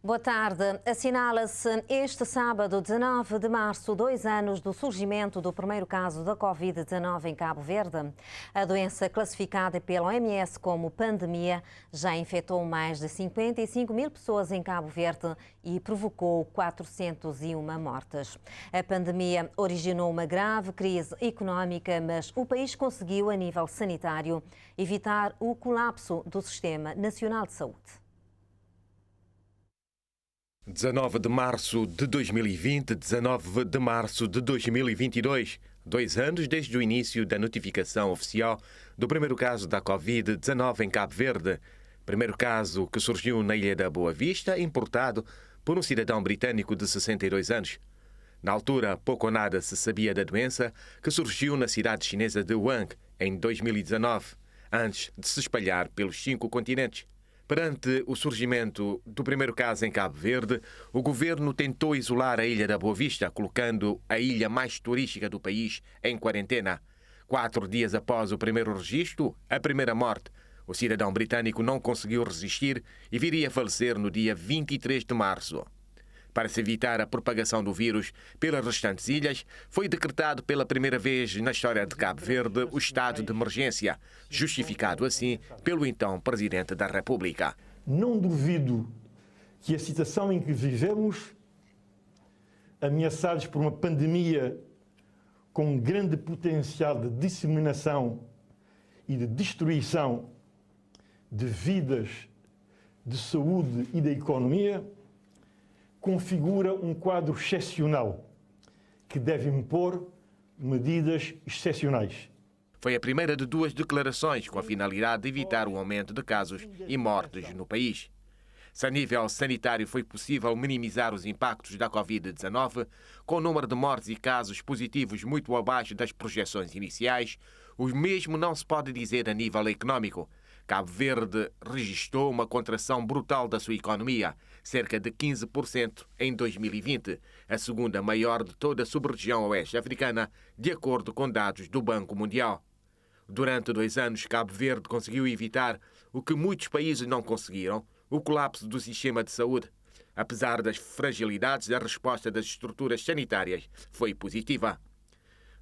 Boa tarde. Assinala-se este sábado, 19 de março, 2 anos do surgimento do primeiro caso da Covid-19 em Cabo Verde. A doença, classificada pela OMS como pandemia, já infectou mais de 55 mil pessoas em Cabo Verde e provocou 401 mortes. A pandemia originou uma grave crise económica, mas o país conseguiu, a nível sanitário, evitar o colapso do Sistema Nacional de Saúde. 19 de março de 2020, 19 de março de 2022, 2 anos desde o início da notificação oficial do primeiro caso da Covid-19 em Cabo Verde. Primeiro caso que surgiu na Ilha da Boa Vista, importado por um cidadão britânico de 62 anos. Na altura, pouco ou nada se sabia da doença, que surgiu na cidade chinesa de Wuhan em 2019, antes de se espalhar pelos 5 continentes. Perante o surgimento do primeiro caso em Cabo Verde, o governo tentou isolar a Ilha da Boa Vista, colocando a ilha mais turística do país em quarentena. 4 dias após o primeiro registro, a primeira morte, o cidadão britânico não conseguiu resistir e viria a falecer no dia 23 de março. Para se evitar a propagação do vírus pelas restantes ilhas, foi decretado pela primeira vez na história de Cabo Verde o estado de emergência, justificado assim pelo então Presidente da República. Não duvido que a situação em que vivemos, ameaçados por uma pandemia com grande potencial de disseminação e de destruição de vidas, de saúde e da economia, configura um quadro excepcional que deve impor medidas excepcionais. Foi a primeira de 2 declarações com a finalidade de evitar o aumento de casos e mortes no país. Se a nível sanitário foi possível minimizar os impactos da Covid-19, com o número de mortes e casos positivos muito abaixo das projeções iniciais, o mesmo não se pode dizer a nível económico. Cabo Verde registrou uma contração brutal da sua economia, cerca de 15% em 2020, a segunda maior de toda a sub-região oeste africana, de acordo com dados do Banco Mundial. Durante 2 anos, Cabo Verde conseguiu evitar o que muitos países não conseguiram, o colapso do sistema de saúde. Apesar das fragilidades, a resposta das estruturas sanitárias foi positiva.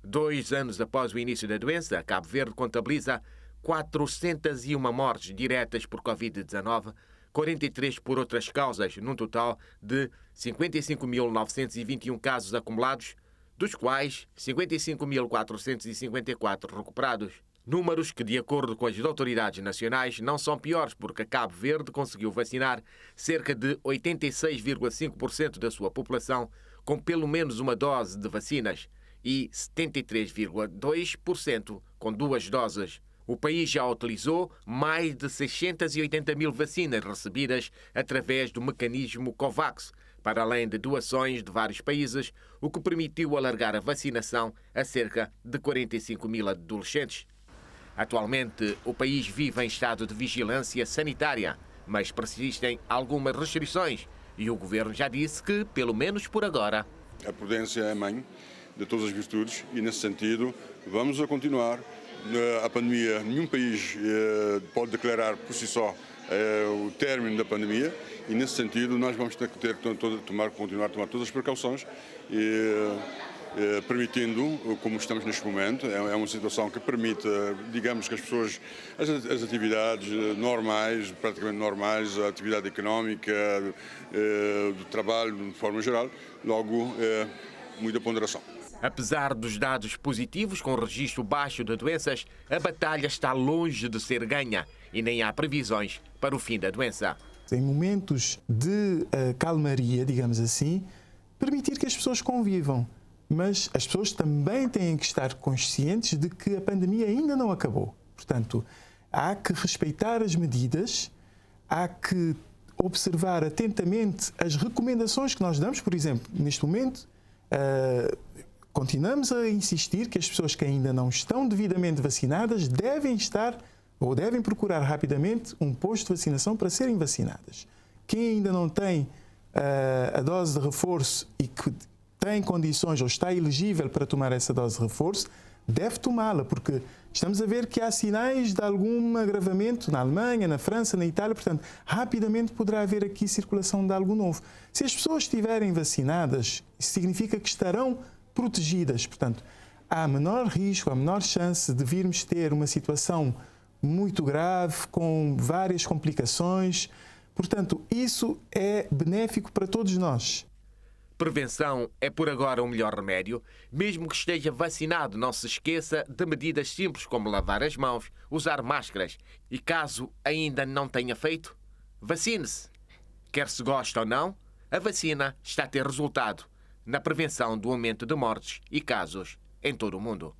2 anos após o início da doença, Cabo Verde contabiliza 401 mortes diretas por Covid-19, 43 por outras causas, num total de 55.921 casos acumulados, dos quais 55.454 recuperados. Números que, de acordo com as autoridades nacionais, não são piores, porque Cabo Verde conseguiu vacinar cerca de 86,5% da sua população com pelo menos uma dose de vacinas e 73,2% com 2 doses. O país já utilizou mais de 680 mil vacinas recebidas através do mecanismo COVAX, para além de doações de vários países, o que permitiu alargar a vacinação a cerca de 45 mil adolescentes. Atualmente, o país vive em estado de vigilância sanitária, mas persistem algumas restrições e o governo já disse que, pelo menos por agora, a prudência é a mãe de todas as virtudes e, nesse sentido, vamos a continuar. A pandemia, nenhum país pode declarar por si só o término da pandemia e, nesse sentido, nós vamos ter que continuar a tomar todas as precauções, permitindo, como estamos neste momento, é uma situação que permite, digamos, que as pessoas, as atividades normais, praticamente normais, a atividade económica, do trabalho, de forma geral, logo muita ponderação. Apesar dos dados positivos com registro baixo de doenças, a batalha está longe de ser ganha e nem há previsões para o fim da doença. Em momentos de calmaria, digamos assim, permitir que as pessoas convivam. Mas as pessoas também têm que estar conscientes de que a pandemia ainda não acabou. Portanto, há que respeitar as medidas, há que observar atentamente as recomendações que nós damos. Por exemplo, neste momento, continuamos a insistir que as pessoas que ainda não estão devidamente vacinadas devem estar ou devem procurar rapidamente um posto de vacinação para serem vacinadas. Quem ainda não tem a dose de reforço e que tem condições ou está elegível para tomar essa dose de reforço, deve tomá-la, porque estamos a ver que há sinais de algum agravamento na Alemanha, na França, na Itália, portanto, rapidamente poderá haver aqui circulação de algo novo. Se as pessoas estiverem vacinadas, isso significa que estarão protegidas, portanto, há menor risco, há menor chance de virmos ter uma situação muito grave, com várias complicações. Portanto, isso é benéfico para todos nós. Prevenção é por agora o melhor remédio. Mesmo que esteja vacinado, não se esqueça de medidas simples como lavar as mãos, usar máscaras e, caso ainda não tenha feito, vacine-se. Quer se goste ou não, a vacina está a ter resultado na prevenção do aumento de mortes e casos em todo o mundo.